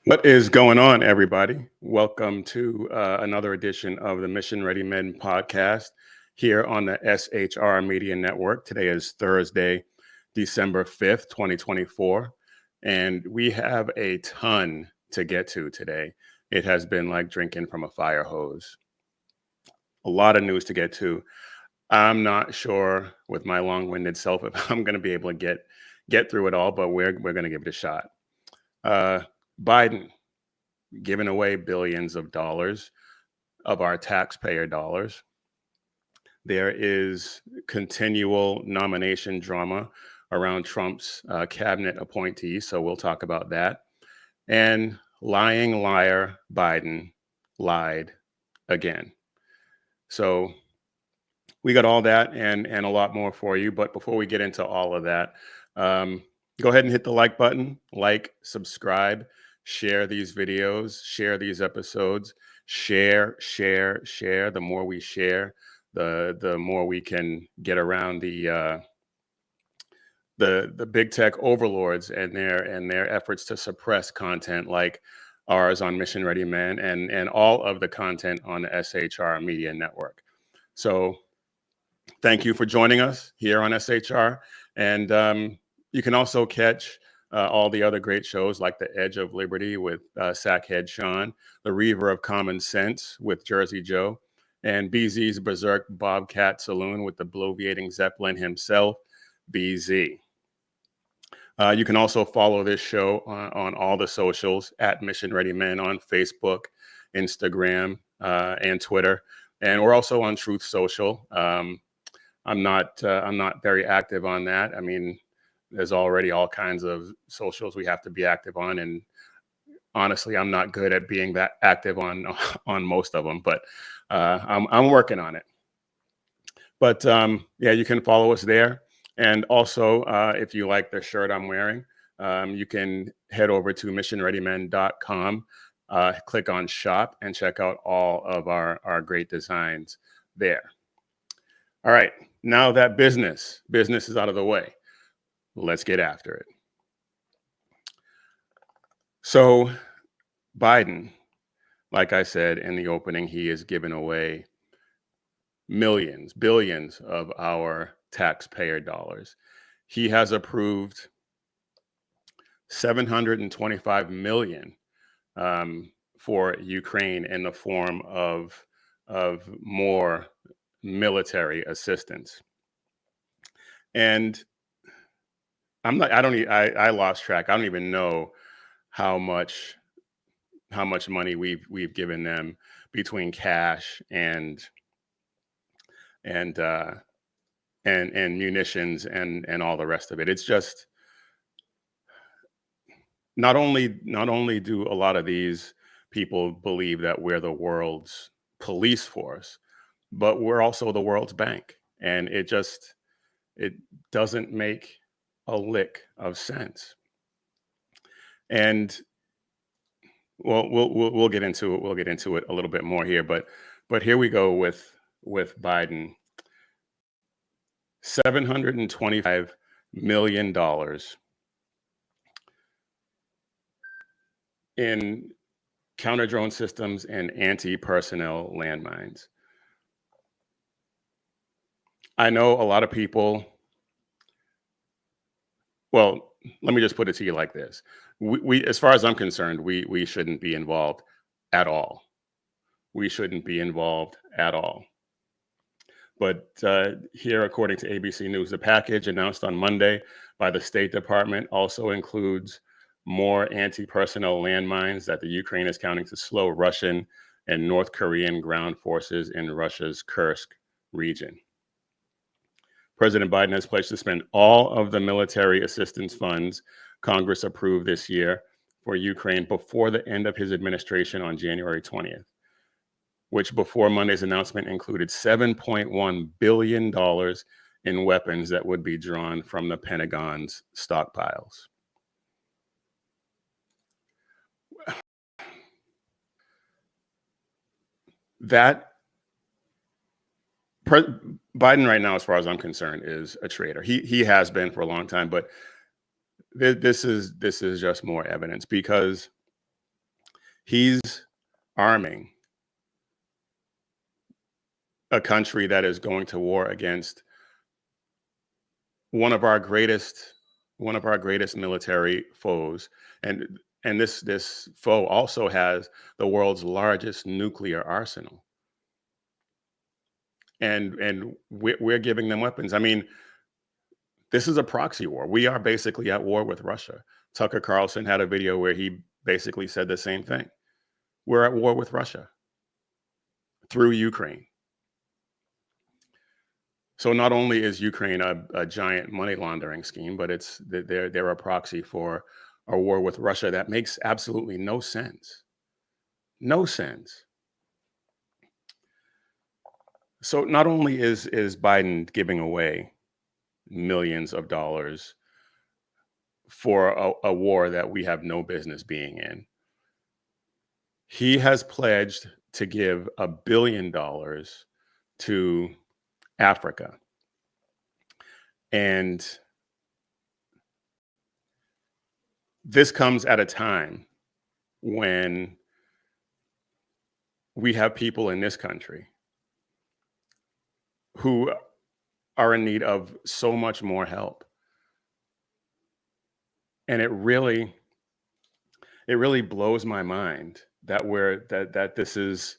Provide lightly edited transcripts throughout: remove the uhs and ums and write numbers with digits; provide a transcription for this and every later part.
What is going on, everybody? Welcome to another edition of the Mission Ready Men podcast here on the SHR Media Network. Today is Thursday, December 5th, 2024, and we have a ton to get to today. It has been like drinking from a fire hose. A lot of news to get to. I'm not sure with my long-winded self if I'm going to be able to get through it all, but we're going to give it a shot. Biden giving away billions of dollars of our taxpayer dollars. There is continual nomination drama around Trump's cabinet appointees, so we'll talk about that. And lying liar Biden lied again. So we got all that and a lot more for you. But before we get into all of that, go ahead and hit the like button, subscribe, share these videos, share these episodes, share. The more we share, the more we can get around the big tech overlords and their efforts to suppress content like ours on Mission Ready Men and all of the content on the SHR Media Network. So thank you for joining us here on SHR. And you can also catch all the other great shows like The Edge of Liberty with Sackhead Sean, The Reaver of Common Sense with Jersey Joe, and BZ's Berserk Bobcat Saloon with the bloviating Zeppelin himself, BZ. You can also follow this show on all the socials at Mission Ready Men on Facebook, Instagram, and Twitter. And we're also on Truth Social. I'm not very active on that. I mean, there's already all kinds of socials we have to be active on, and honestly, I'm not good at being that active on most of them. But I'm working on it. But yeah, you can follow us there, and also if you like the shirt I'm wearing, you can head over to missionreadymen.com, click on shop, and check out all of our great designs there. All right, now that business is out of the way, let's get after it. So Biden, like I said in the opening, he is giving away millions, billions of our taxpayer dollars. He has approved $725 million for Ukraine in the form of more military assistance. And I lost track. I don't even know how much money we've given them between cash and munitions and all the rest of it. It's just not only do a lot of these people believe that we're the world's police force, but we're also the world's bank. And it doesn't make a lick of sense. And well, we'll get into it. We'll get into it a little bit more here, but here we go with Biden. $725 million in counter drone systems and anti-personnel landmines. I know a lot of people. Well, let me just put it to you like this. We as far as I'm concerned, we shouldn't be involved at all. We shouldn't be involved at all. But here, according to ABC News, the package announced on Monday by the State Department also includes more anti-personnel landmines that the Ukraine is counting to slow Russian and North Korean ground forces in Russia's Kursk region. President Biden has pledged to spend all of the military assistance funds Congress approved this year for Ukraine before the end of his administration on January 20th, which before Monday's announcement included $7.1 billion in weapons that would be drawn from the Pentagon's stockpiles. Biden right now, as far as I'm concerned, is a traitor. He has been for a long time, but this is just more evidence, because He's arming a country that is going to war against one of our greatest military foes, and this foe also has the world's largest nuclear arsenal, and we're giving them weapons. I mean, this is a proxy war. We are basically at war with Russia. Tucker Carlson had a video where he basically said the same thing. We're at war with Russia through Ukraine. So not only is Ukraine a giant money laundering scheme, but they're a proxy for a war with Russia that makes absolutely no sense. No sense. So not only is Biden giving away millions of dollars for a war that we have no business being in, he has pledged to give $1 billion to Africa. And this comes at a time when we have people in this country who are in need of so much more help. And it really blows my mind that this is,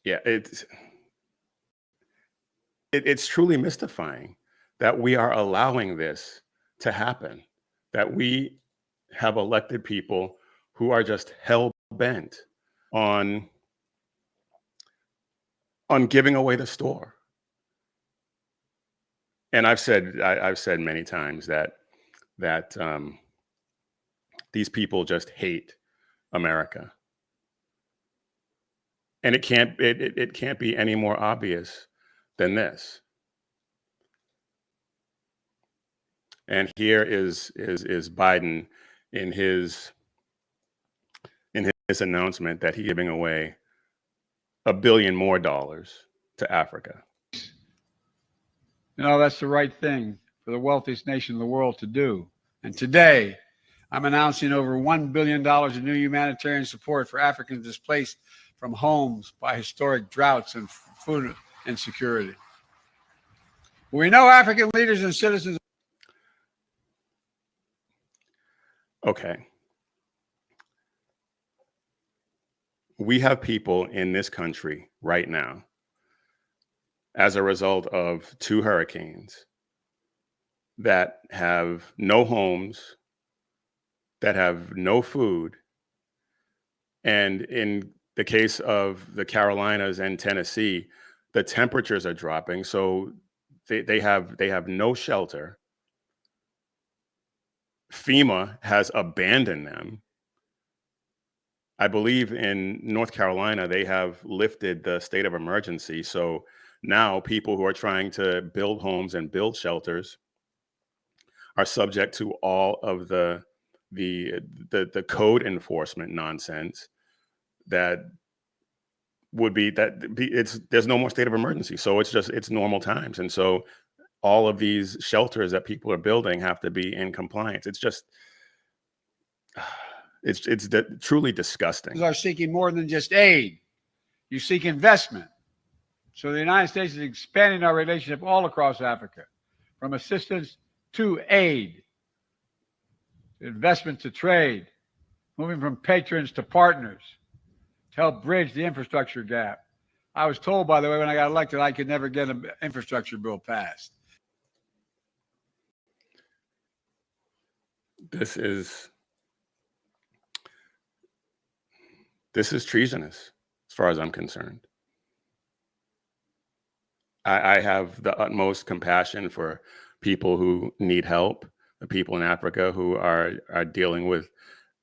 yeah, it's truly mystifying that we are allowing this to happen, that we have elected people who are just hell-bent on giving away the store. And I've said many times that these people just hate America. And it can't be any more obvious than this. And here is Biden in his announcement that he's giving away $1 billion more to Africa. You know, that's the right thing for the wealthiest nation in the world to do. And today, I'm announcing over $1 billion in new humanitarian support for Africans displaced from homes by historic droughts and food insecurity. We know African leaders and citizens. Okay. We have people in this country right now, as a result of 2 hurricanes, that have no homes, that have no food. And in the case of the Carolinas and Tennessee, the temperatures are dropping. So they have no shelter. FEMA has abandoned them. I believe in North Carolina, they have lifted the state of emergency. So now people who are trying to build homes and build shelters are subject to all of the code enforcement nonsense that would be there's no more state of emergency. So it's normal times. And so all of these shelters that people are building have to be in compliance. It's just, it's truly disgusting. Are seeking more than just aid. You seek investment. So the United States is expanding our relationship all across Africa, from assistance to aid, investment to trade, moving from patrons to partners to help bridge the infrastructure gap. I was told, by the way, when I got elected, I could never get an infrastructure bill passed. This is treasonous, as far as I'm concerned. I have the utmost compassion for people who need help, the people in Africa who are dealing with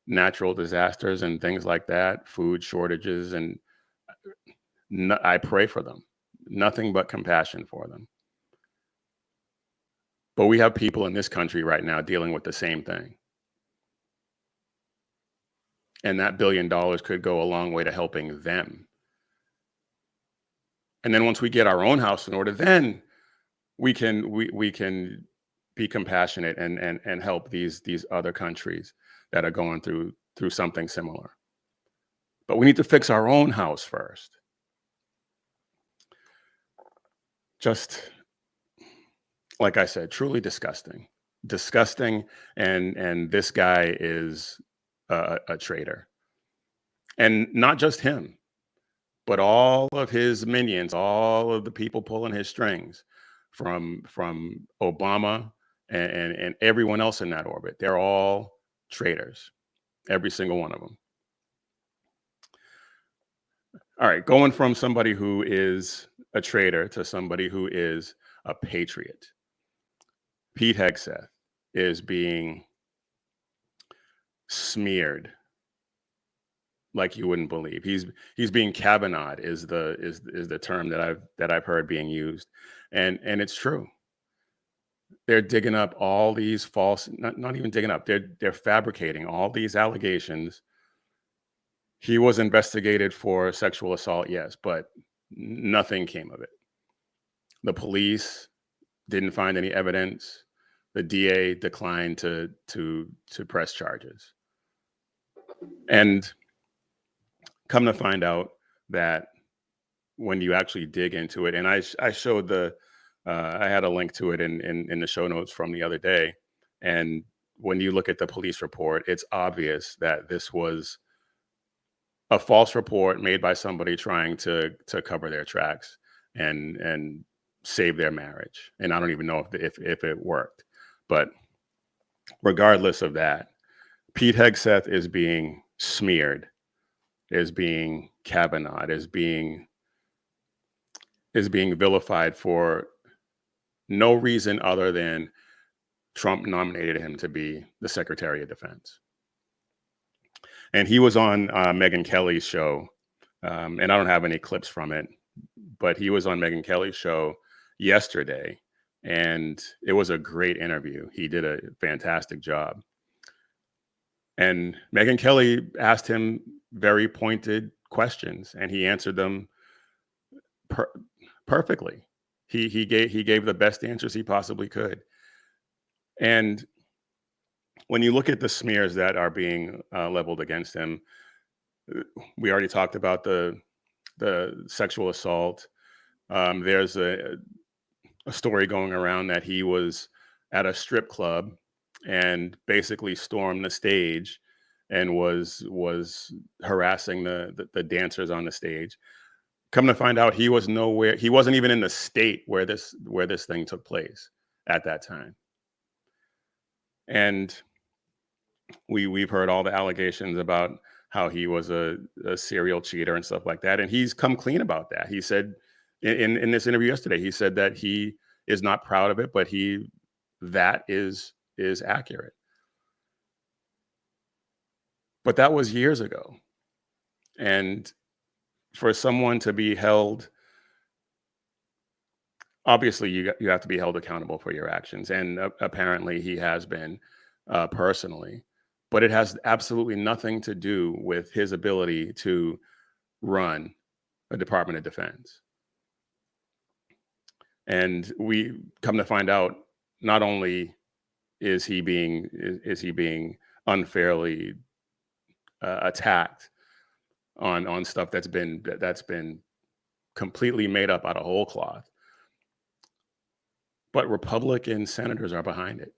natural disasters and things like that, food shortages, and I pray for them. Nothing but compassion for them. But we have people in this country right now dealing with the same thing. And that $1 billion could go a long way to helping them. And then once we get our own house in order, then we can be compassionate and help these other countries. that are going through something similar. But we need to fix our own house first. Just like I said, truly disgusting. Disgusting, and this guy is a traitor. And not just him, but all of his minions, all of the people pulling his strings, from Obama and everyone else in that orbit. They're all traitors, every single one of them. All right, going from somebody who is a traitor to somebody who is a patriot. Pete Hegseth is being smeared like you wouldn't believe. He's being cabined is the term that I've heard being used, and it's true. They're digging up all these false, not even digging up. They're fabricating all these allegations. He was investigated for sexual assault, yes, but nothing came of it. The police didn't find any evidence. The DA declined to press charges. And come to find out that when you actually dig into it, and I showed I had a link to it in the show notes from the other day. And when you look at the police report, it's obvious that this was a false report made by somebody trying to cover their tracks and save their marriage. And I don't even know if it worked. But regardless of that, Pete Hegseth is being smeared, is being cabined, is being vilified for no reason other than Trump nominated him to be the Secretary of Defense. And he was on Megyn Kelly's show, and I don't have any clips from it, but he was on Megyn Kelly's show yesterday, and it was a great interview. He did a fantastic job. And Megyn Kelly asked him very pointed questions, and he answered them perfectly. He gave the best answers he possibly could. And when you look at the smears that are being leveled against him, we already talked about the sexual assault. There's a story going around that he was at a strip club and basically stormed the stage and was harassing the dancers on the stage. Come to find out, he was nowhere. He wasn't even in the state where this thing took place at that time. And we've heard all the allegations about how he was a serial cheater and stuff like that. And he's come clean about that. He said in this interview yesterday, he said that he is not proud of it, but that is accurate. But that was years ago. And for someone to be held, obviously you have to be held accountable for your actions. And apparently he has been personally, but it has absolutely nothing to do with his ability to run a Department of Defense. And we come to find out, not only is he being unfairly attacked on stuff that's been completely made up out of whole cloth, but Republican senators are behind it.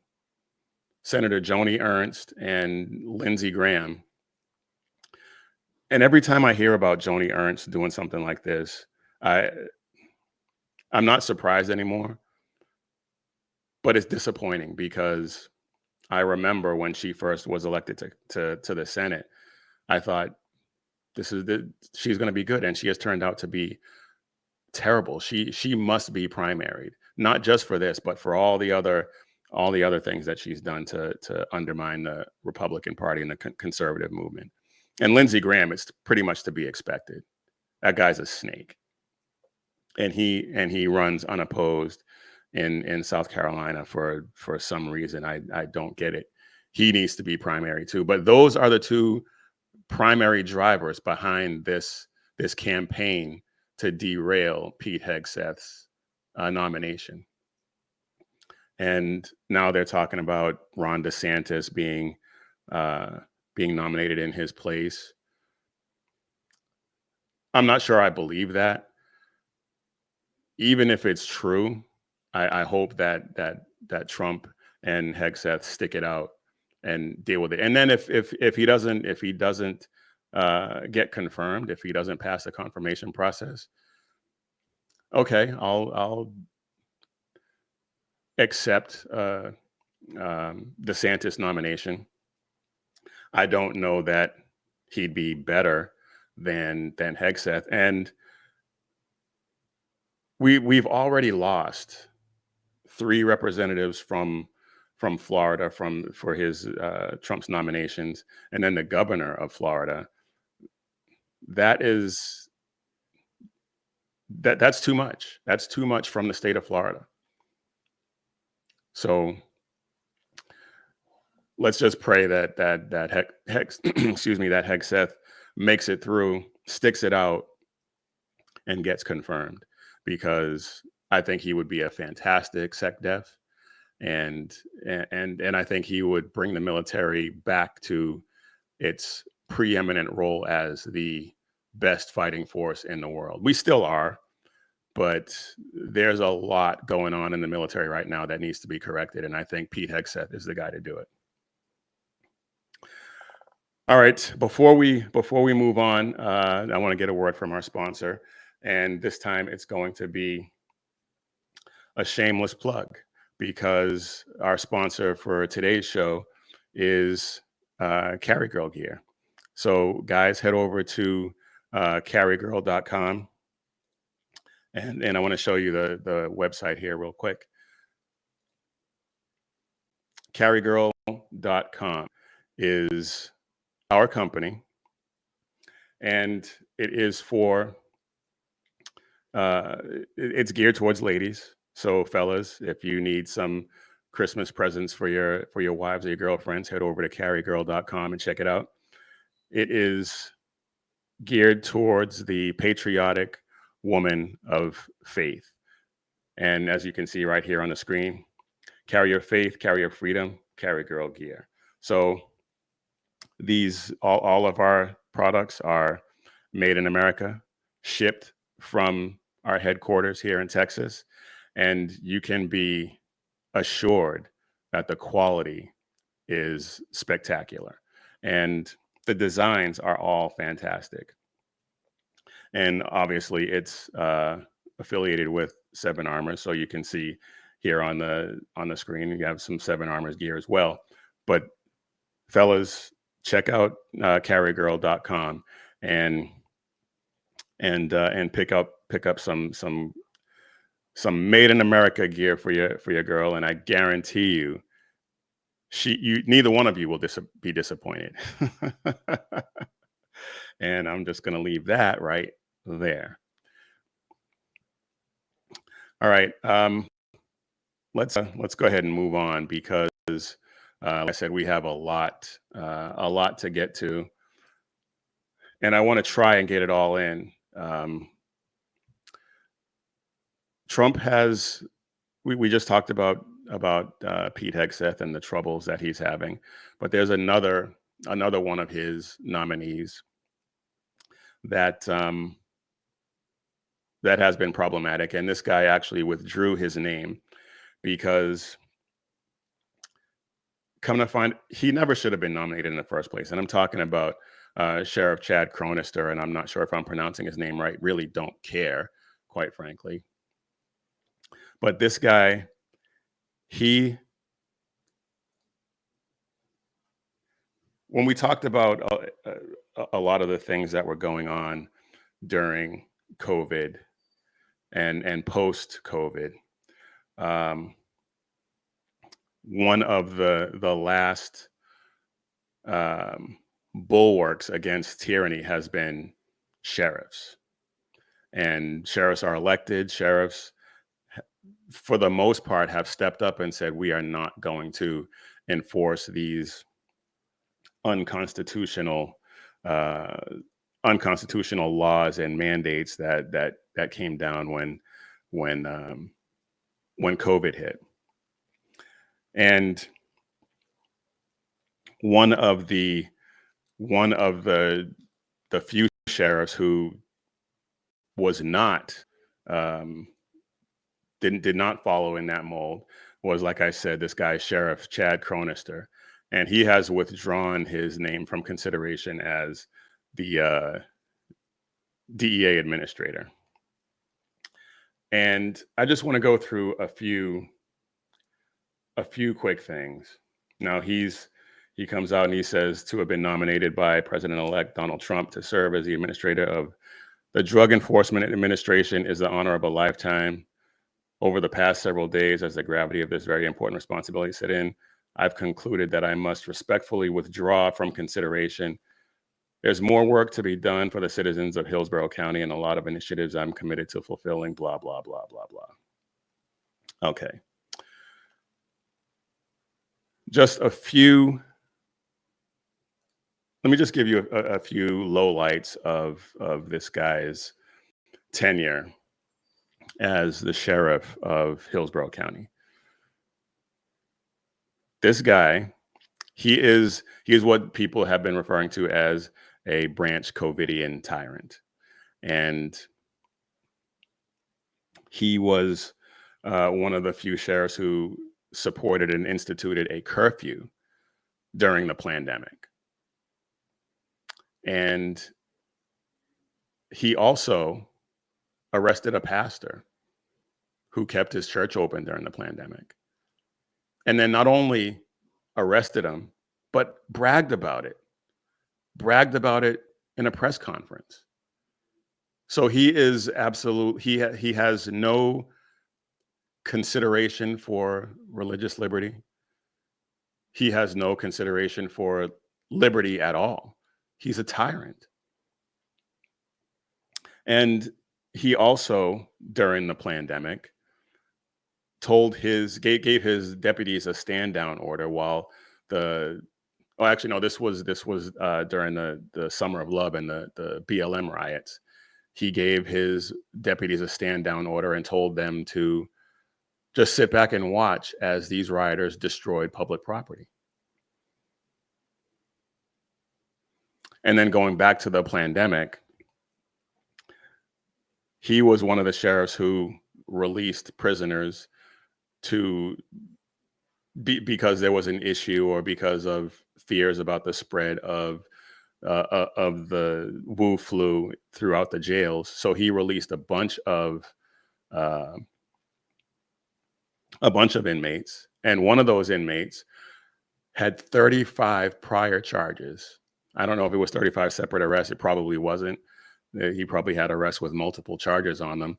Senator Joni Ernst and Lindsey Graham. And every time I hear about Joni Ernst doing something like this, I'm not surprised anymore, but it's disappointing because I remember when she first was elected to the Senate, I thought she's going to be good, and she has turned out to be terrible. She must be primaried, not just for this, but for all the other things that she's done to undermine the Republican Party and the conservative movement. And Lindsey Graham is pretty much to be expected. That guy's a snake. And he runs unopposed in South Carolina for some reason. I don't get it. He needs to be primary too. But those are the two primary drivers behind this campaign to derail Pete Hegseth's nomination. And now they're talking about Ron DeSantis being being nominated in his place. I'm not sure I believe that. Even if it's true, I hope that Trump and Hegseth stick it out and deal with it. And then if he doesn't get confirmed, if he doesn't pass the confirmation process, okay, I'll accept DeSantis nomination. I don't know that he'd be better than Hegseth, and we've already lost 3 representatives from Florida for his Trump's nominations, and then the governor of Florida. That's too much. That's too much from the state of Florida. So let's just pray that Hegseth makes it through, sticks it out, and gets confirmed, because I think he would be a fantastic SecDef, and I think he would bring the military back to its preeminent role as the best fighting force in the world. We still are, but there's a lot going on in the military right now that needs to be corrected, and I think Pete Hegseth is the guy to do it. All right, before we move on, I want to get a word from our sponsor, and this time it's going to be a shameless plug, because our sponsor for today's show is Carry Girl Gear. So guys, head over to carrygirl.com, and I want to show you the website here real quick. Carrygirl.com is our company, and it is for it's geared towards ladies. So fellas, if you need some Christmas presents for your wives or your girlfriends, head over to carrygirl.com and check it out. It is geared towards the patriotic woman of faith. And as you can see right here on the screen, carry your faith, carry your freedom, carry girl gear. So these, all of our products are made in America, shipped from our headquarters here in Texas, and you can be assured that the quality is spectacular, and the designs are all fantastic. And obviously it's affiliated with 7 Armors, so you can see here on the screen you have some 7 Armors gear as well. But fellas, check out carrygirl.com and pick up some made in America gear for your girl, and I guarantee you, neither one of you will be disappointed. And I'm just going to leave that right there. All right, let's go ahead and move on, because like I said, we have a lot to get to, and I want to try and get it all in. Trump has, we just talked about Pete Hegseth and the troubles that he's having, but there's another one of his nominees that has been problematic, and this guy actually withdrew his name because, come to find, he never should have been nominated in the first place. And I'm talking about Sheriff Chad Cronister, and I'm not sure if I'm pronouncing his name right. Really don't care, quite frankly. But this guy, when we talked about a lot of the things that were going on during COVID and post-COVID, one of the last bulwarks against tyranny has been sheriffs. And sheriffs are elected. Sheriffs, for the most part, have stepped up and said, we are not going to enforce these unconstitutional laws and mandates that came down when COVID hit. And one of the few sheriffs who was not did not follow in that mold was, like I said, this guy Sheriff Chad Cronister, and he has withdrawn his name from consideration as the DEA administrator. And I just want to go through a few quick things. Now he comes out and he says to have been nominated by President-elect Donald Trump to serve as the administrator of the Drug Enforcement Administration is the honor of a lifetime. Over the past several days, as the gravity of this very important responsibility set in, I've concluded that I must respectfully withdraw from consideration. There's more work to be done for the citizens of Hillsborough County and a lot of initiatives I'm committed to fulfilling, blah, blah, blah, blah, blah. Okay. Just a few, let me just give you a few lowlights of this guy's tenure as the sheriff of Hillsborough County. This guy, he is what people have been referring to as a branch Covidian tyrant. And he was one of the few sheriffs who supported and instituted a curfew during the pandemic. And he also arrested a pastor who kept his church open during the pandemic. And then not only arrested him, but bragged about it in a press conference. So he is he has no consideration for religious liberty. He has no consideration for liberty at all. He's a tyrant. And he also, during the pandemic, gave his deputies a stand down order while this was during the Summer of Love and the BLM riots. He gave his deputies a stand down order and told them to just sit back and watch as these rioters destroyed public property. And then going back to the pandemic, he was one of the sheriffs who released prisoners because there was an issue or because of fears about the spread of the Wu flu throughout the jails. So he released a bunch of inmates, and one of those inmates had 35 prior charges. I don't know if it was 35 separate arrests. It probably wasn't. He probably had arrests with multiple charges on them.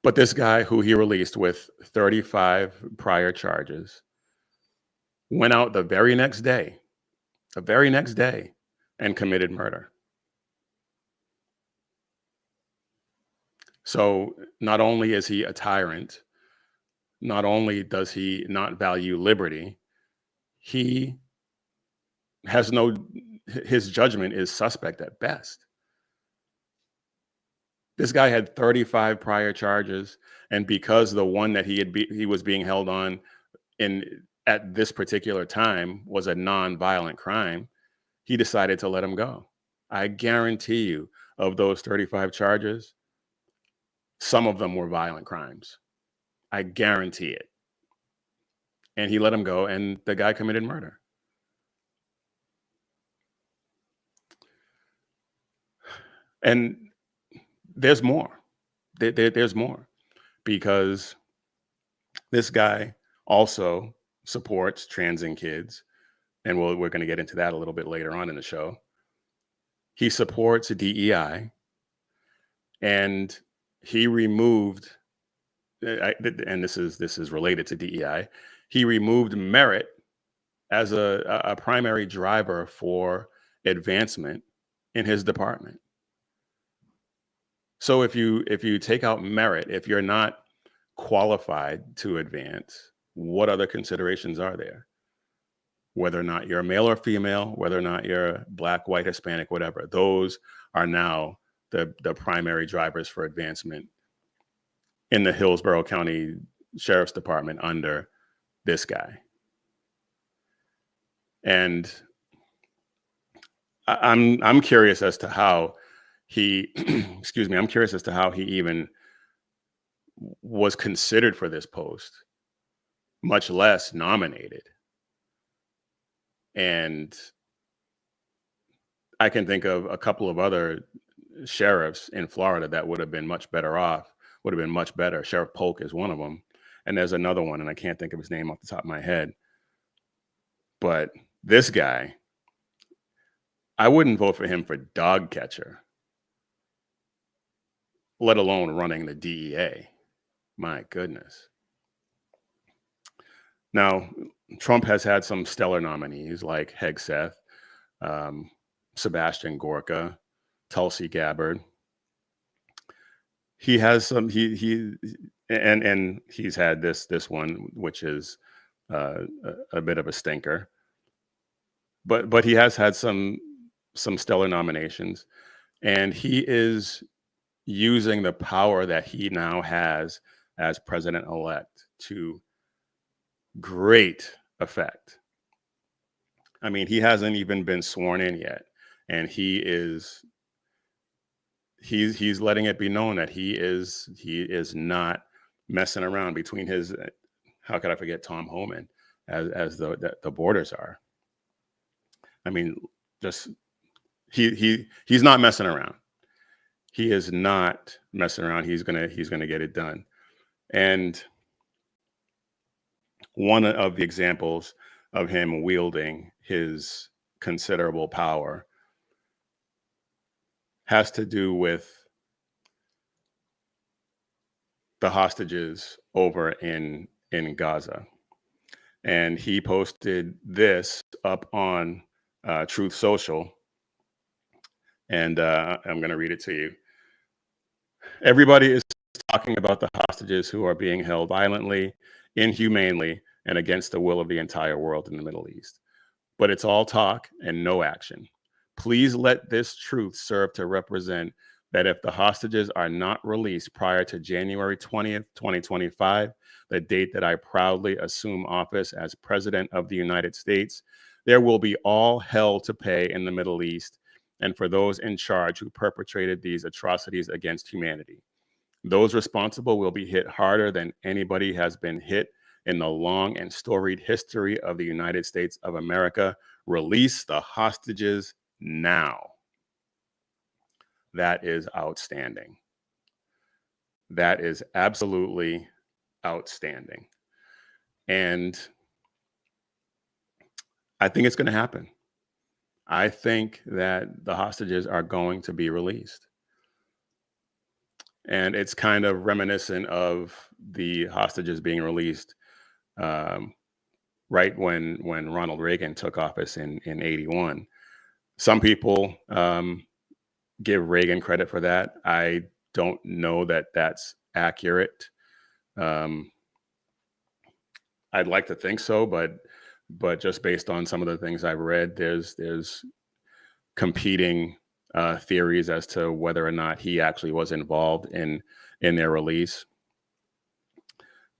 But this guy who he released with 35 prior charges went out the very next day, and committed murder. So not only is he a tyrant, not only does he not value liberty, his judgment is suspect at best. This guy had 35 prior charges, and because the one that he was being held on at this particular time was a non-violent crime, he decided to let him go. I guarantee you, of those 35 charges, some of them were violent crimes. I guarantee it. And he let him go, and the guy committed murder. And there's more. There's more, because this guy also supports transing kids, and we're going to get into that a little bit later on in the show. He supports DEI, and he removed, and this is related to DEI, he removed merit as a primary driver for advancement in his department. So if you take out merit, if you're not qualified to advance, what other considerations are there? Whether or not you're male or female, whether or not you're Black, white, Hispanic, whatever, those are now the primary drivers for advancement in the Hillsborough County Sheriff's Department under this guy. And I'm curious as to how he, excuse me, I'm curious as to how he even was considered for this post, much less nominated. And I can think of a couple of other sheriffs in Florida that would have been much better off, would have been much better. Sheriff Polk is one of them. And there's another one, and I can't think of his name off the top of my head. But this guy, I wouldn't vote for him for dog catcher, let alone running the DEA. My goodness. Now, Trump has had some stellar nominees like Hegseth, Sebastian Gorka, Tulsi Gabbard. He has some. And he's had this one, which is a bit of a stinker. But he has had some stellar nominations, and he is using the power that he now has as president-elect to great effect. I mean, he hasn't even been sworn in yet, and he's letting it be known that he is not messing around between his, how could I forget Tom Homan as the borders are. I mean, just he's not messing around. He is not messing around. He's gonna get it done. And one of the examples of him wielding his considerable power has to do with the hostages over in Gaza. And he posted this up on Truth Social, and I'm going to read it to you. Everybody is talking about the hostages who are being held violently, inhumanely, and against the will of the entire world in the Middle East. But it's all talk and no action. Please let this truth serve to represent that if the hostages are not released prior to January 20th, 2025, the date that I proudly assume office as President of the United States, there will be all hell to pay in the Middle East and for those in charge who perpetrated these atrocities against humanity. Those responsible will be hit harder than anybody has been hit in the long and storied history of the United States of America. Release the hostages now. That is outstanding. That is absolutely outstanding. And I think it's going to happen. I think that the hostages are going to be released. And it's kind of reminiscent of the hostages being released right when Ronald Reagan took office in 81. Some people give Reagan credit for that. I don't know that that's accurate. I'd like to think so, but just based on some of the things I've read, there's competing theories as to whether or not he actually was involved in their release.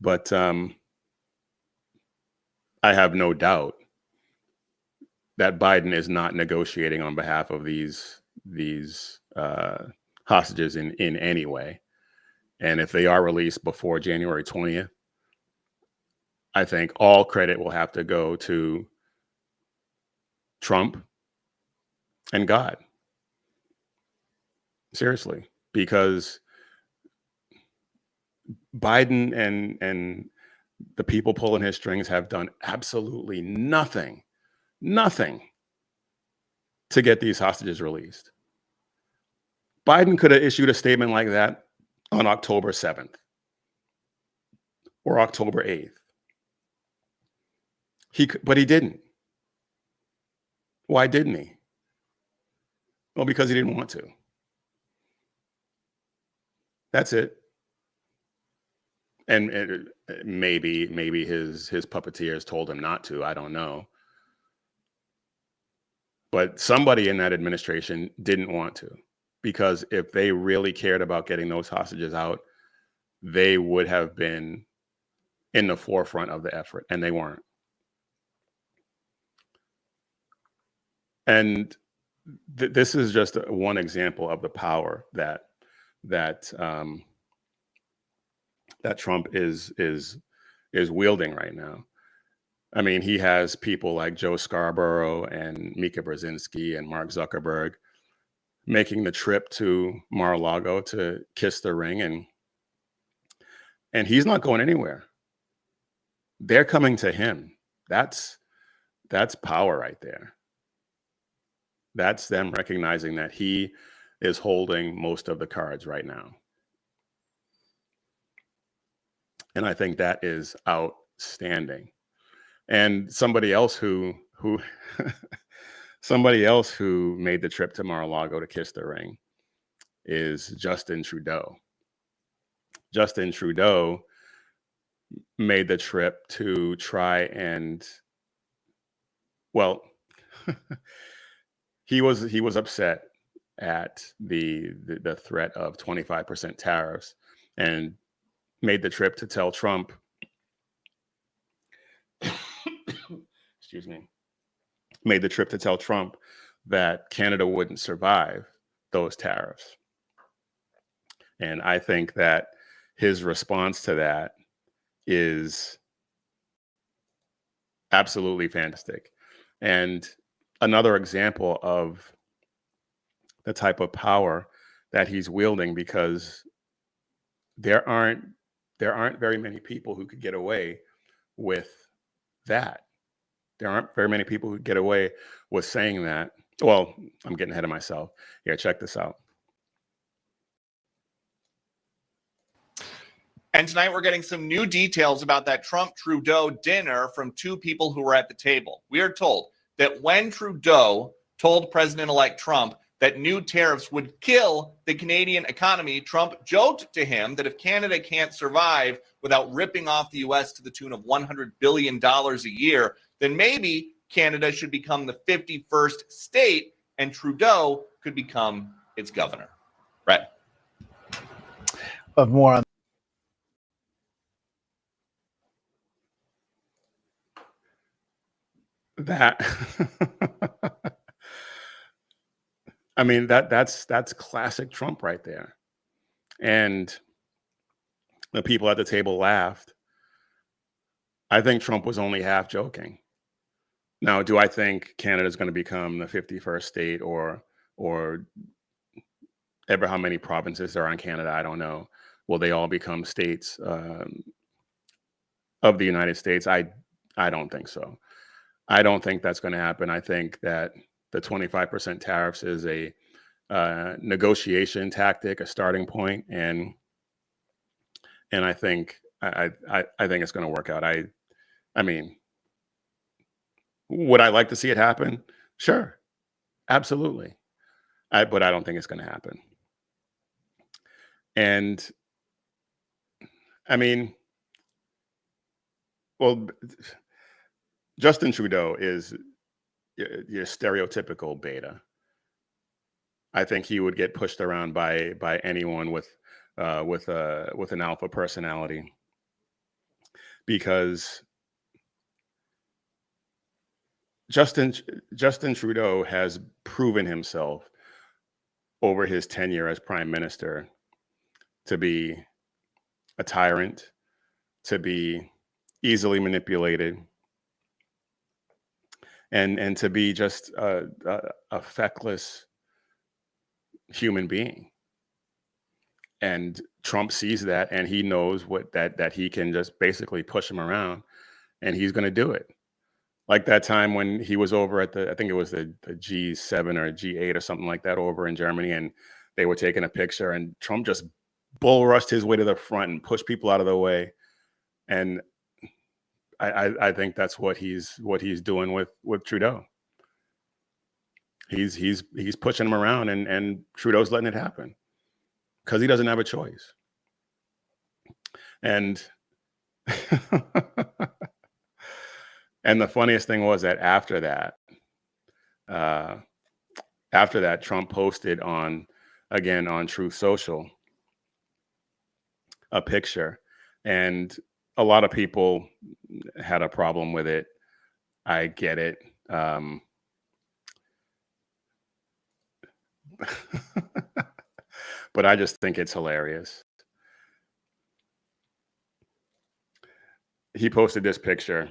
But I have no doubt that Biden is not negotiating on behalf of these hostages in any way. And if they are released before January 20th, I think all credit will have to go to Trump and God. Seriously, because Biden and the people pulling his strings have done absolutely nothing to get these hostages released. Biden could have issued a statement like that on October 7th or October 8th. But he didn't. Why didn't he? Well, because he didn't want to. That's it. And maybe his puppeteers told him not to. I don't know. But somebody in that administration didn't want to, because if they really cared about getting those hostages out, they would have been in the forefront of the effort, and they weren't. And this is just one example of the power that that Trump is wielding right now. I mean, he has people like Joe Scarborough and Mika Brzezinski and Mark Zuckerberg making the trip to Mar-a-Lago to kiss the ring, and he's not going anywhere. They're coming to him. That's power right there. That's them recognizing that he is holding most of the cards right now. And I think that is outstanding. And somebody else who somebody else who made the trip to Mar-a-Lago to kiss the ring is Justin Trudeau. Justin Trudeau made the trip to try and, well, he was upset at the threat of 25% tariffs, and made the trip to tell Trump, excuse me, made the trip to tell Trump that Canada wouldn't survive those tariffs. And I think that his response to that is absolutely fantastic. And another example of the type of power that he's wielding, because there aren't very many people who could get away with that. There aren't very many people who get away with saying that. Well, I'm getting ahead of myself. Yeah, check this out. And tonight we're getting some new details about that Trump-Trudeau dinner from two people who were at the table. We are told that when Trudeau told President-elect Trump that new tariffs would kill the Canadian economy, Trump joked to him that if Canada can't survive without ripping off the U.S. to the tune of $100 billion a year, then maybe Canada should become the 51st state and Trudeau could become its governor. Right. Of more on that. I mean, that's classic Trump right there. And the people at the table laughed. I think Trump was only half joking. Now, do I think Canada is going to become the 51st state or ever how many provinces there are in Canada? I don't know. Will they all become states of the United States? I don't think so. I don't think that's going to happen. I think that the 25% tariffs is a negotiation tactic, a starting point, and I think I think it's going to work out. I mean, would I like to see it happen? Sure, absolutely. But I don't think it's going to happen. And I mean, well, Justin Trudeau is your stereotypical beta. I think he would get pushed around by anyone with an alpha personality, because Justin Trudeau has proven himself over his tenure as prime minister to be a tyrant, to be easily manipulated, and to be just a feckless human being. And Trump sees that, and he knows that he can just basically push him around, and he's going to do it. Like that time when he was over at I think it was the G7 or G8 or something like that over in Germany, and they were taking a picture, and Trump just bull rushed his way to the front and pushed people out of the way. And I think that's what he's doing with Trudeau. He's pushing him around, and Trudeau's letting it happen because he doesn't have a choice. And and the funniest thing was that after that, Trump posted on Truth Social a picture, and a lot of people had a problem with it. I get it. but I just think it's hilarious. He posted this picture.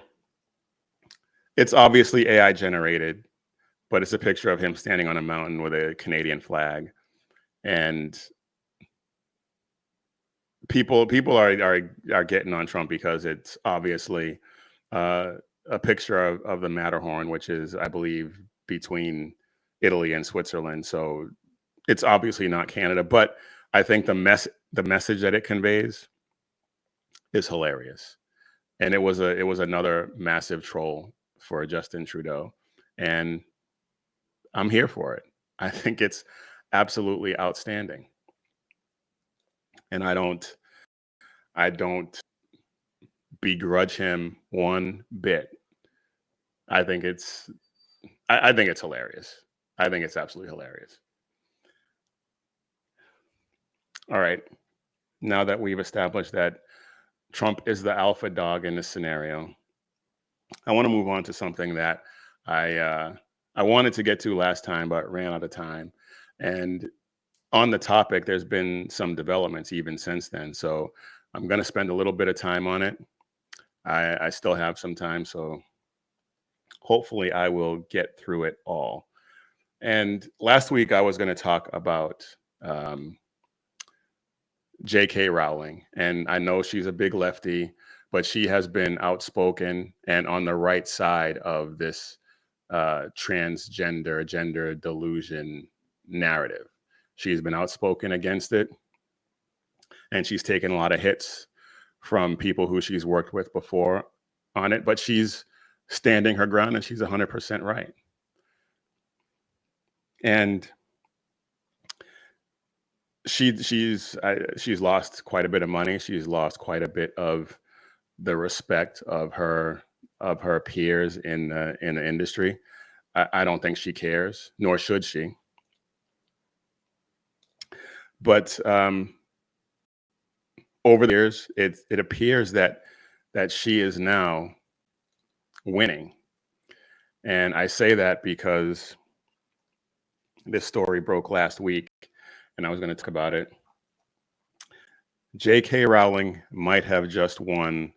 It's obviously AI generated, but it's a picture of him standing on a mountain with a Canadian flag. And people are getting on Trump because it's obviously a picture of the Matterhorn, which is, I believe, between Italy and Switzerland. So it's obviously not Canada, but I think the message that it conveys is hilarious. And it was another massive troll for Justin Trudeau, and I'm here for it. I think it's absolutely outstanding, and I don't begrudge him one bit. I think it's hilarious. I think it's absolutely hilarious. All right, now that we've established that Trump is the alpha dog in this scenario, I want to move on to something that I wanted to get to last time, but ran out of time. And on the topic, there's been some developments even since then. So I'm going to spend a little bit of time on it. I still have some time, so hopefully I will get through it all. And last week I was going to talk about J.K. Rowling, and I know she's a big lefty, but she has been outspoken and on the right side of this transgender, gender delusion narrative. She's been outspoken against it, and she's taken a lot of hits from people who she's worked with before on it, but she's standing her ground, and she's 100% right. And she's lost quite a bit of money. She's lost quite a bit of the respect of her peers in the industry. I don't think she cares, nor should she. But over the years, it appears that she is now winning, and I say that because this story broke last week, and I was going to talk about it. J.K. Rowling might have just won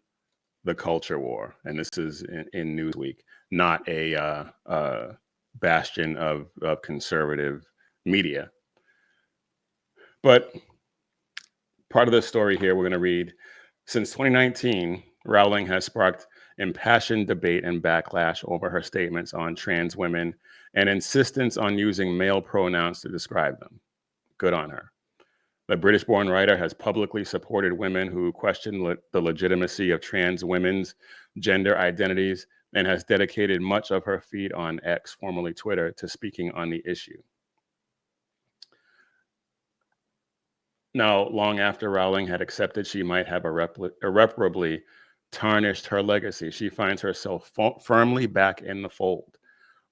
the culture war, and this is in Newsweek, not a bastion of conservative media. But part of the story here we're going to read: since 2019, Rowling has sparked impassioned debate and backlash over her statements on trans women and insistence on using male pronouns to describe them. Good on her. The British-born writer has publicly supported women who question the legitimacy of trans women's gender identities and has dedicated much of her feed on X, formerly Twitter, to speaking on the issue. Now, long after Rowling had accepted she might have irreparably tarnished her legacy, she finds herself firmly back in the fold.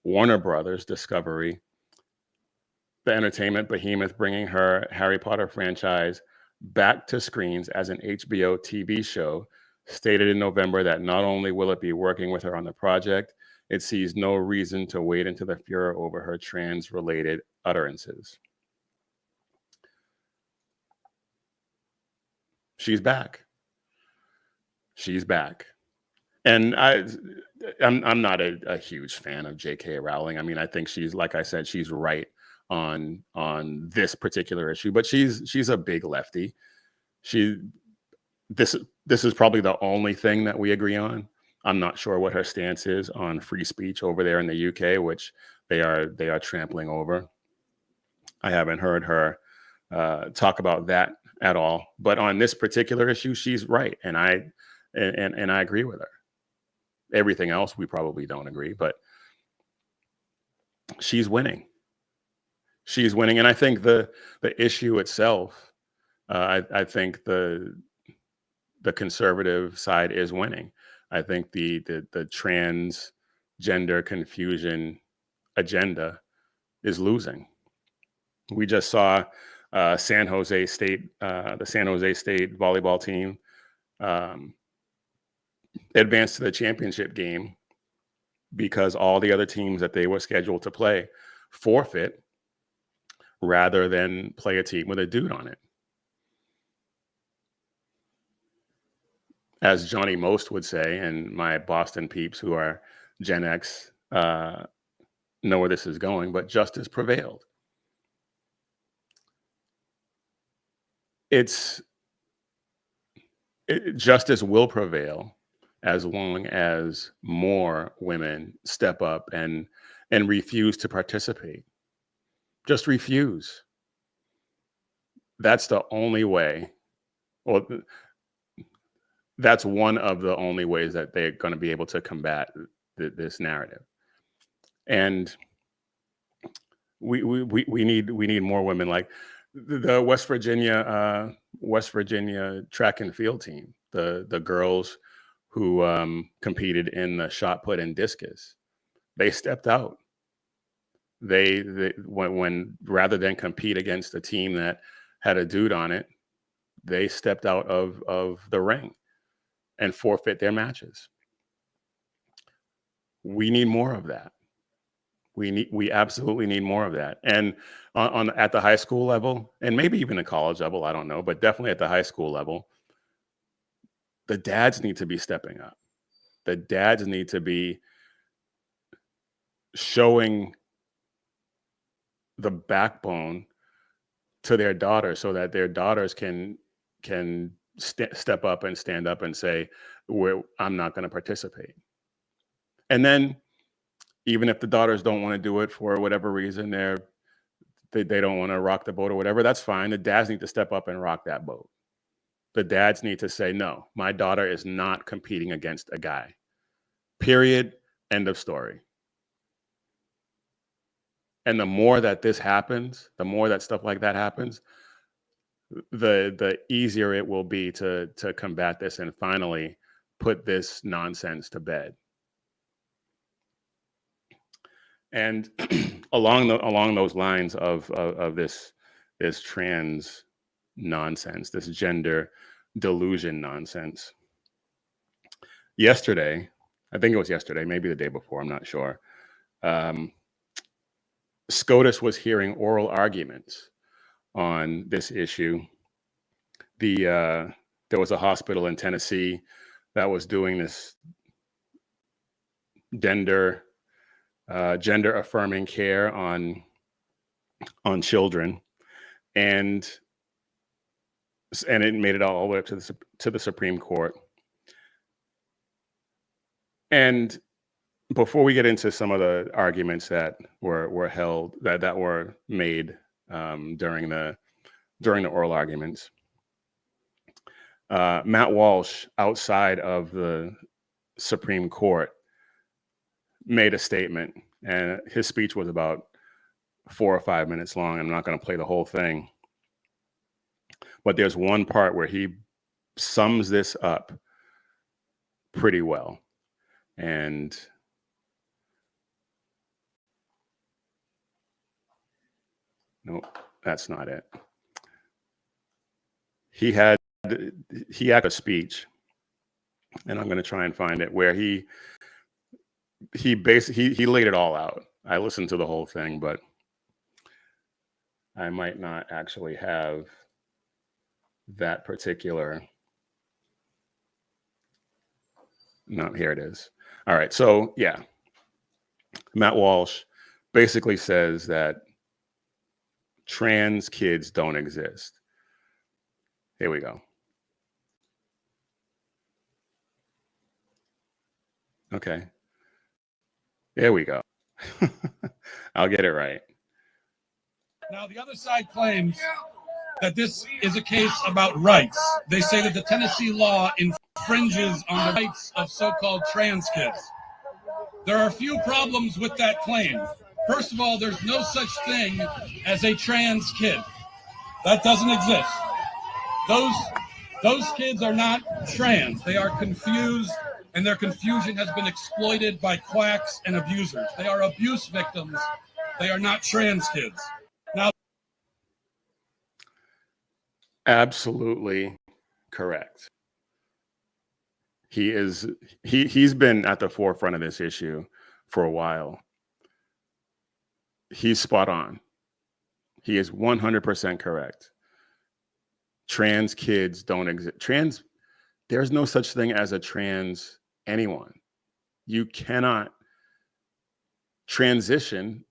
Warner Brothers Discovery, the entertainment behemoth bringing her Harry Potter franchise back to screens as an HBO TV show, stated in November that not only will it be working with her on the project, it sees no reason to wade into the furor over her trans-related utterances. She's back. She's back. And I'm not a huge fan of J.K. Rowling. I mean, I think she's, like I said, she's right on this particular issue, but she's a big lefty. This is probably the only thing that we agree on. I'm not sure what her stance is on free speech over there in the UK, which they are trampling over. I haven't heard her talk about that at all. But on this particular issue, she's right, and I agree with her. Everything else we probably don't agree, but she's winning. She's winning, and I think the issue itself, I think the conservative side is winning. I think the transgender confusion agenda is losing. We just saw San Jose State, the San Jose State volleyball team advance to the championship game because all the other teams that they were scheduled to play forfeit rather than play a team with a dude on it. As Johnny Most would say, and my Boston peeps who are Gen X know where this is going, but justice prevailed. Justice will prevail as long as more women step up and refuse to participate. Just refuse. That's the only way, or that's one of the only ways that they're going to be able to combat this narrative. And we need more women. Like the West Virginia track and field team, the girls who competed in the shot put and discus, they stepped out. They when rather than compete against a team that had a dude on it, they stepped out of the ring and forfeit their matches. We need more of that. We absolutely need more of that. And at the high school level, and maybe even the college level, I don't know, but definitely at the high school level, the dads need to be stepping up. The dads need to be showing the backbone to their daughters so that their daughters can step up and stand up and say, I'm not going to participate. And then even if the daughters don't want to do it for whatever reason, they don't want to rock the boat or whatever, that's fine. The dads need to step up and rock that boat. The dads need to say, no, my daughter is not competing against a guy. Period. End of story. And the more that this happens, the more that stuff like that happens, the easier it will be to combat this and finally put this nonsense to bed. And along those lines of this trans nonsense, this gender delusion nonsense. Yesterday, I think it was yesterday, maybe the day before, I'm not sure. SCOTUS was hearing oral arguments on this issue. There was a hospital in Tennessee that was doing this gender affirming care on children, and it made it all the way up to the Supreme Court. And before we get into some of the arguments that were held that were made during the oral arguments, Matt Walsh, outside of the Supreme Court, made a statement, and his speech was about 4 or 5 minutes long. I'm not going to play the whole thing, but there's one part where he sums this up pretty well. And no, that's not it. He had a speech, and I'm going to try and find it, where he laid it all out. I listened to the whole thing, but I might not actually have that particular. No, here it is. All right. So yeah, Matt Walsh basically says that trans kids don't exist. Here we go. Okay. There we go. I'll get it right. Now, the other side claims that this is a case about rights. They say that the Tennessee law infringes on the rights of so-called trans kids. There are a few problems with that claim. First of all, there's no such thing as a trans kid. That doesn't exist. Those kids are not trans. They are confused, and their confusion has been exploited by quacks and abusers. They are abuse victims. They are not trans kids. Now, absolutely correct. He's been at the forefront of this issue for a while. He's spot on. He is 100% correct. Trans kids don't exist. There's no such thing as a trans anyone. You cannot transition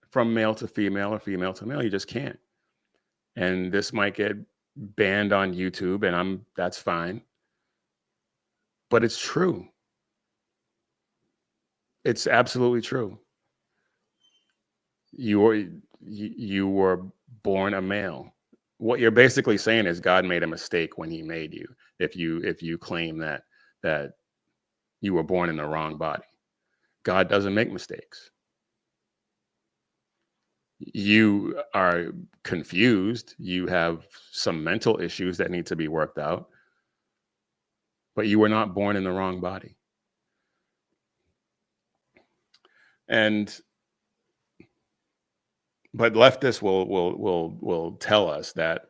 from male to female or female to male. You just can't. And this might get banned on YouTube, and that's fine. But it's true. It's absolutely true. You were born a male. What you're basically saying is God made a mistake when he made you. If you claim that you were born in the wrong body. God doesn't make mistakes. You are confused. You have some mental issues that need to be worked out. But you were not born in the wrong body. But leftists will tell us that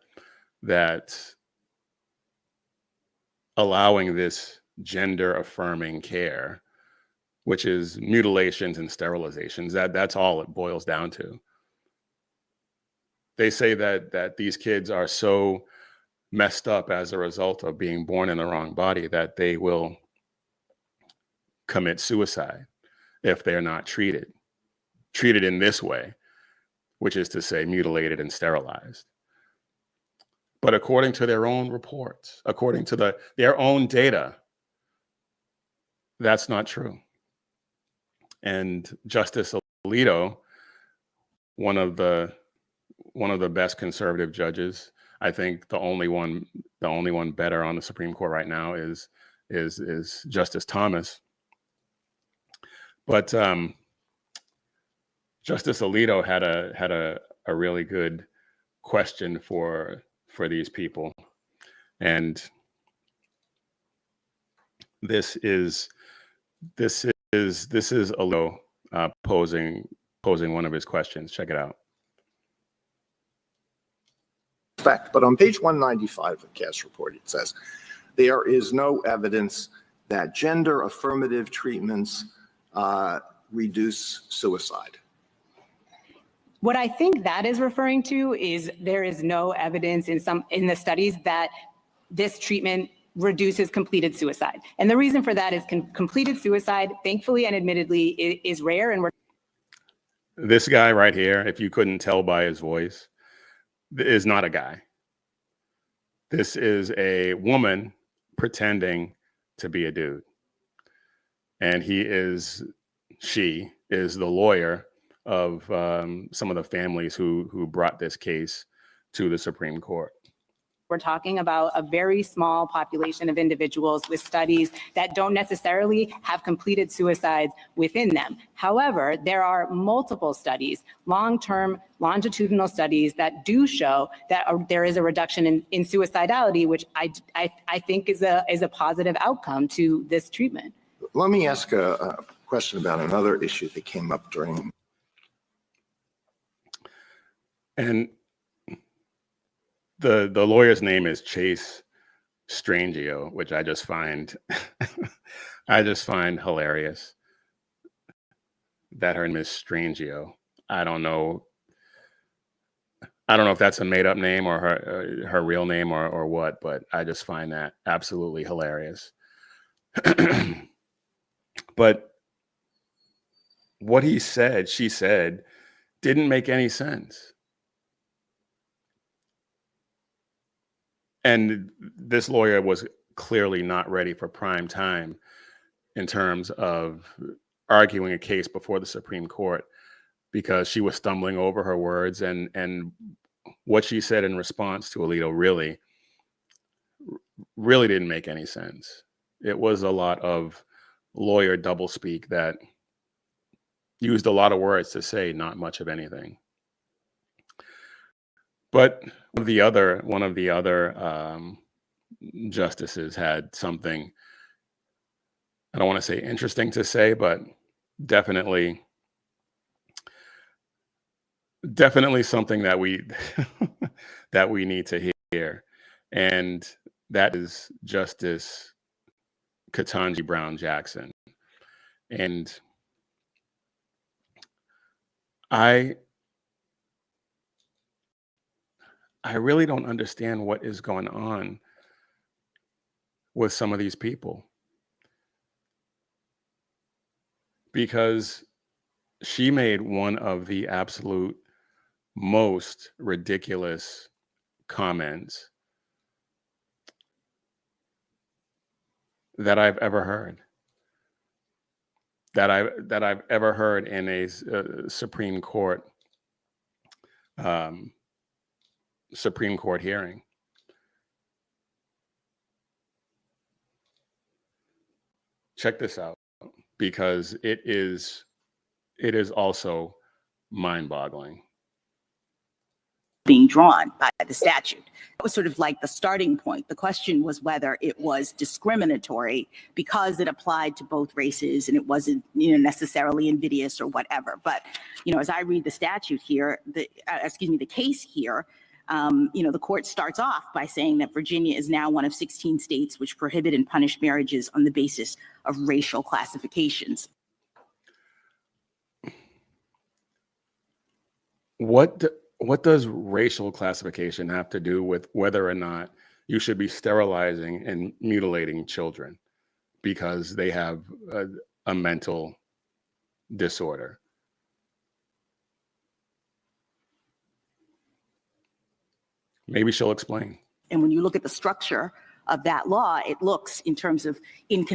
allowing this gender affirming care, which is mutilations and sterilizations, that's all it boils down to. They say that these kids are so messed up as a result of being born in the wrong body that they will commit suicide if they're not treated in this way, which is to say mutilated and sterilized. But according to their own reports, according to their own data, that's not true. And Justice Alito, one of the best conservative judges, I think the only one better on the Supreme Court right now is Justice Thomas. But Justice Alito had a really good question for these people, and this is Alito posing one of his questions. Check it out. But on page 195 of Cass report, it says there is no evidence that gender affirmative treatments reduce suicide. What I think that is referring to is there is no evidence in the studies that this treatment reduces completed suicide. And the reason for that is completed suicide, thankfully and admittedly, is rare. And this guy right here, if you couldn't tell by his voice, is not a guy. This is a woman pretending to be a dude. And she is the lawyer of some of the families who brought this case to the Supreme Court. we're talking about a very small population of individuals with studies that don't necessarily have completed suicides within them. However, there are multiple studies, long-term longitudinal studies that do show that there is a reduction in suicidality, which I think is a positive outcome to this treatment. Let me ask a question about another issue that came up during. And the lawyer's name is Chase Strangio, which I just find hilarious. That her name is Strangio. I don't know if that's a made up name or her real name or what, but I just find that absolutely hilarious. But what she said, didn't make any sense. And this lawyer was clearly not ready for prime time in terms of arguing a case before the Supreme Court, because she was stumbling over her words, and what she said in response to Alito really didn't make any sense. It was a lot of lawyer doublespeak that used a lot of words to say not much of anything. But one of the other justices had something, I don't want to say interesting to say, but definitely something that we that we need to hear, and that is Justice Ketanji Brown Jackson. And I I really don't understand what is going on with some of these people, because she made one of the absolute most ridiculous comments that I've ever heard, that I've ever heard in a Supreme Court hearing. Check this out, because it is also mind-boggling. Being drawn by the statute. That was sort of like the starting point. The question was whether it was discriminatory because it applied to both races and it wasn't, necessarily invidious or whatever. But, as I read the statute here, the case here, the court starts off by saying that Virginia is now one of 16 states which prohibit and punish marriages on the basis of racial classifications. What does racial classification have to do with whether or not you should be sterilizing and mutilating children because they have a mental disorder? Maybe she'll explain. And when you look at the structure of that law, it looks in terms of you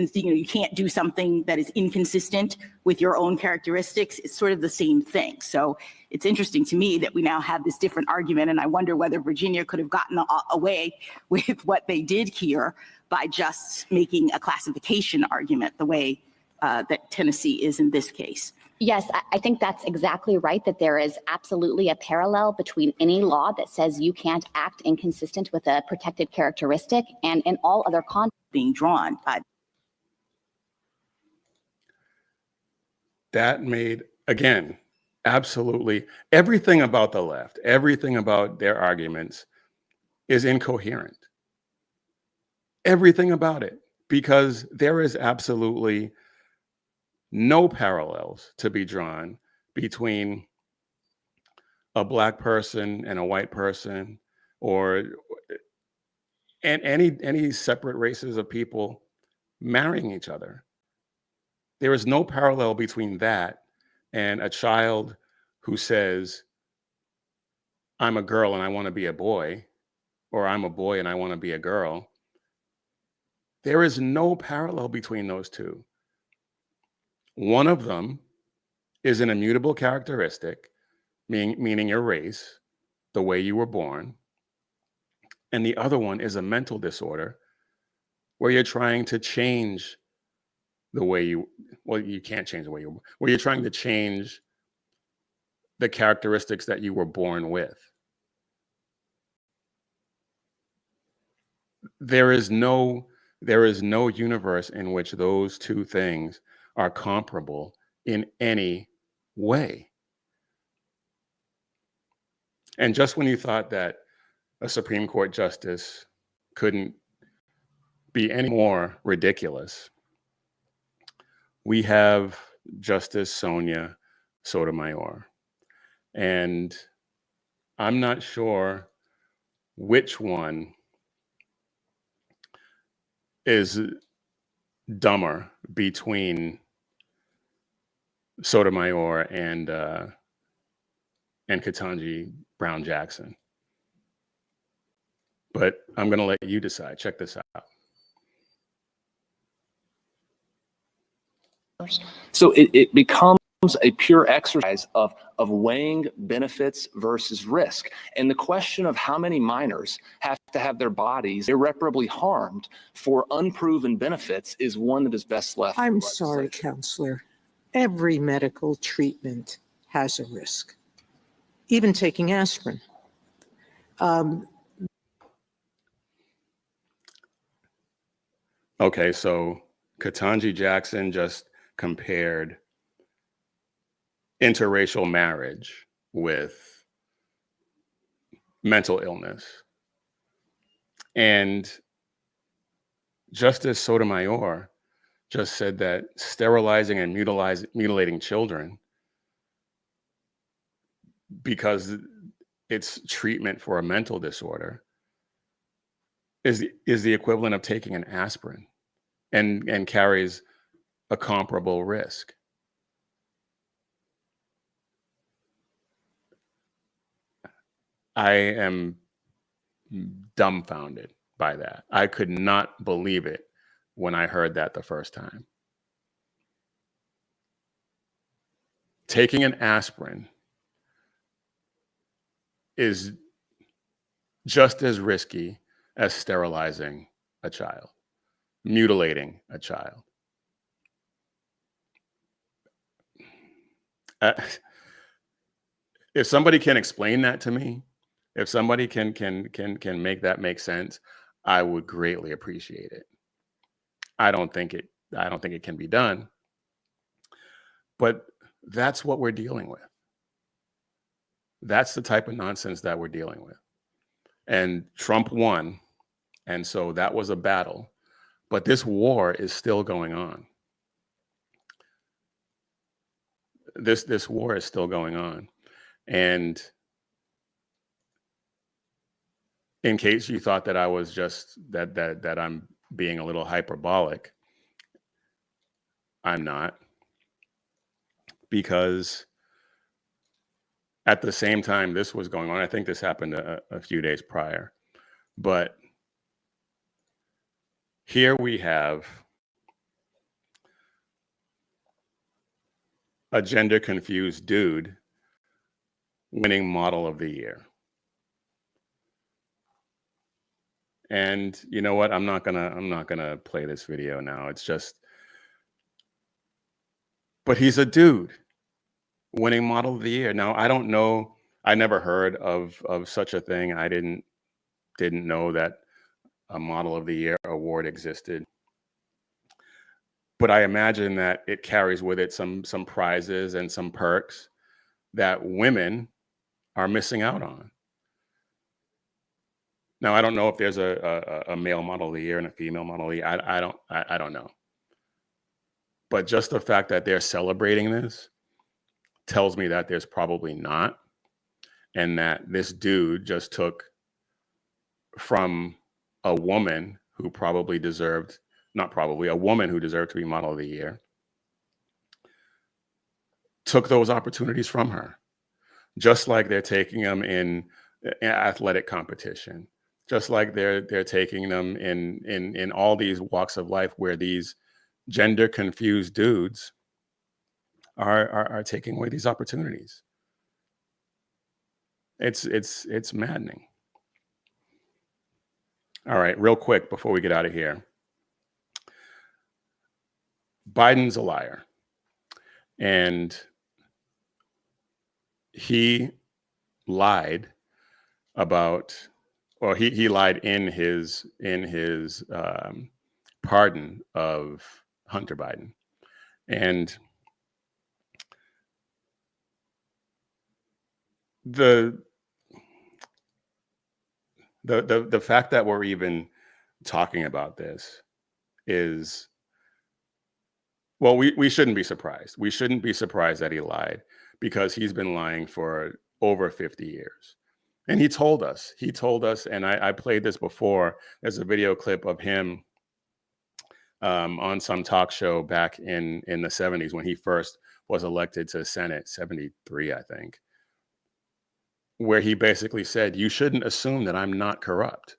can't do something that is inconsistent with your own characteristics. It's sort of the same thing. So it's interesting to me that we now have this different argument, and I wonder whether Virginia could have gotten away with what they did here by just making a classification argument the way that Tennessee is in this case. Yes, I think that's exactly right, that there is absolutely a parallel between any law that says you can't act inconsistent with a protected characteristic and in all other contexts being drawn by. That made, again, absolutely everything about the left, everything about their arguments is incoherent. Everything about it, because there is absolutely no parallels to be drawn between a Black person and a white person, or and any separate races of people marrying each other. There is no parallel between that and a child who says, I'm a girl and I want to be a boy, or I'm a boy and I want to be a girl. There is no parallel between those two. One of them is an immutable characteristic, meaning your race, the way you were born. And the other one is a mental disorder where you're trying to change the way you can't change the way you, where you're trying to change the characteristics that you were born with. There is no universe in which those two things are comparable in any way. And just when you thought that a Supreme Court justice couldn't be any more ridiculous, we have Justice Sonia Sotomayor. And I'm not sure which one is dumber between Sotomayor and Ketanji Brown Jackson. But I'm going to let you decide. Check this out. So it becomes a pure exercise of weighing benefits versus risk. And the question of how many minors have to have their bodies irreparably harmed for unproven benefits is one that is best left. I'm sorry, counselor. Every medical treatment has a risk, even taking aspirin. Okay, so Ketanji Jackson just compared interracial marriage with mental illness. And Justice Sotomayor just said that sterilizing and mutilating children, because its treatment for a mental disorder is the equivalent of taking an aspirin and carries a comparable risk. I am dumbfounded by that. I could not believe it when I heard that the first time. Taking an aspirin is just as risky as sterilizing a child, mutilating a child. If somebody can explain that to me, if somebody can make that make sense, I would greatly appreciate it. I don't think it can be done, but that's what we're dealing with. That's the type of nonsense that we're dealing with. And Trump won, and so that was a battle, but this war is still going on. This war is still going on. And in case you thought that I was just that I'm being a little hyperbolic, I'm not, because at the same time this was going on, I think this happened a few days prior, but here we have a gender confused dude winning model of the year. And you know what? I'm not gonna play this video now. It's just, but he's a dude winning model of the year. Now, I don't know. I never heard of such a thing. I didn't know that a model of the year award existed. But I imagine that it carries with it some prizes and some perks that women are missing out on. Now, I don't know if there's a male model of the year and a female model of the year. I don't know. But just the fact that they're celebrating this tells me that there's probably not, and that this dude just took from a woman who probably deserved, not probably, a woman who deserved to be model of the year, took those opportunities from her, just like they're taking them in athletic competition, just like they're taking them in all these walks of life where these gender confused dudes are taking away these opportunities. It's maddening. All right, real quick before we get out of here. Biden's a liar. And he lied about, or he lied in his pardon of Hunter Biden. And the fact that we're even talking about this is, well, we shouldn't be surprised. We shouldn't be surprised that he lied, because he's been lying for over 50 years. And he told us, and I played this before. There's a video clip of him on some talk show back in the 70s when he first was elected to Senate, 73, I think, where he basically said, you shouldn't assume that I'm not corrupt.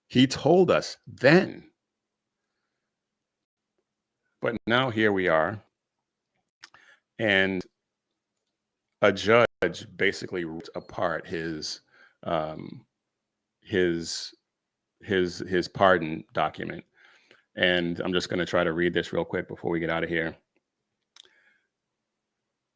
He told us then. But now here we are, and a judge basically ripped apart his pardon document. And I'm just going to try to read this real quick before we get out of here.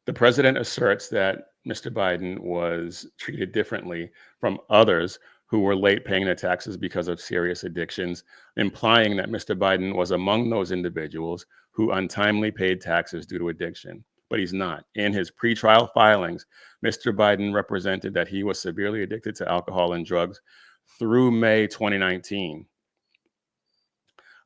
The president asserts that Mr. Biden was treated differently from others who were late paying their taxes because of serious addictions, implying that Mr. Biden was among those individuals who untimely paid taxes due to addiction. But he's not. In his pretrial filings, Mr. Biden represented that he was severely addicted to alcohol and drugs through May 2019.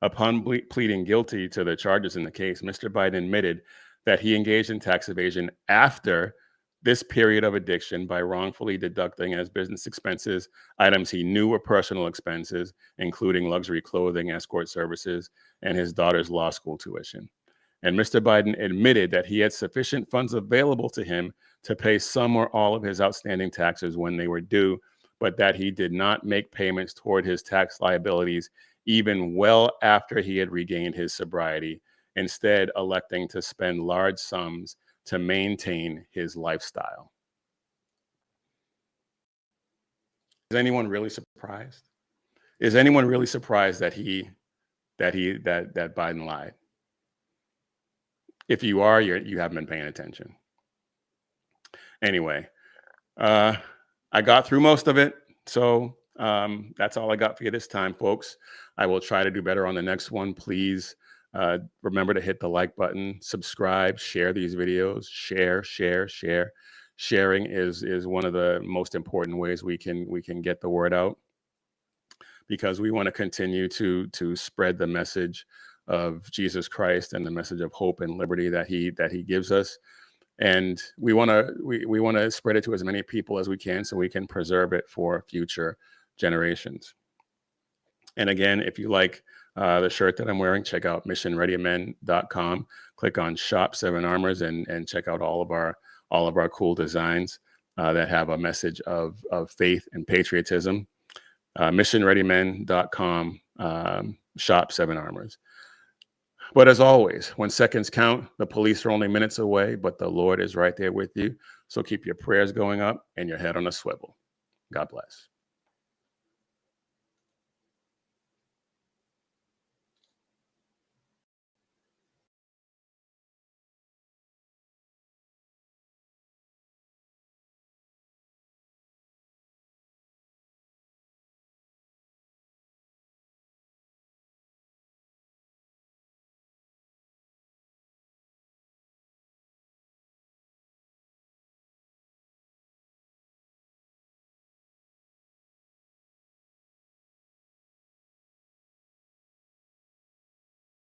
Upon pleading guilty to the charges in the case, Mr. Biden admitted that he engaged in tax evasion after this period of addiction by wrongfully deducting as business expenses items he knew were personal expenses, including luxury clothing, escort services, and his daughter's law school tuition. And Mr. Biden admitted that he had sufficient funds available to him to pay some or all of his outstanding taxes when they were due, but that he did not make payments toward his tax liabilities even well after he had regained his sobriety, instead electing to spend large sums to maintain his lifestyle. Is anyone really surprised? Is anyone really surprised that Biden lied? If you are, you haven't been paying attention. Anyway, I got through most of it, so that's all I got for you this time, folks. I will try to do better on the next one. Please remember to hit the like button, subscribe, share these videos, share. Sharing is one of the most important ways we can get the word out, because we want to continue to spread the message of Jesus Christ and the message of hope and liberty that he gives us. And we want to spread it to as many people as we can so we can preserve it for future generations. And again, if you like the shirt that I'm wearing, check out missionreadymen.com. Click on Shop 7 Armors and check out all of our cool designs that have a message of faith and patriotism. Missionreadymen.com, Shop 7 Armors. But as always, when seconds count, the police are only minutes away, but the Lord is right there with you. So keep your prayers going up and your head on a swivel. God bless.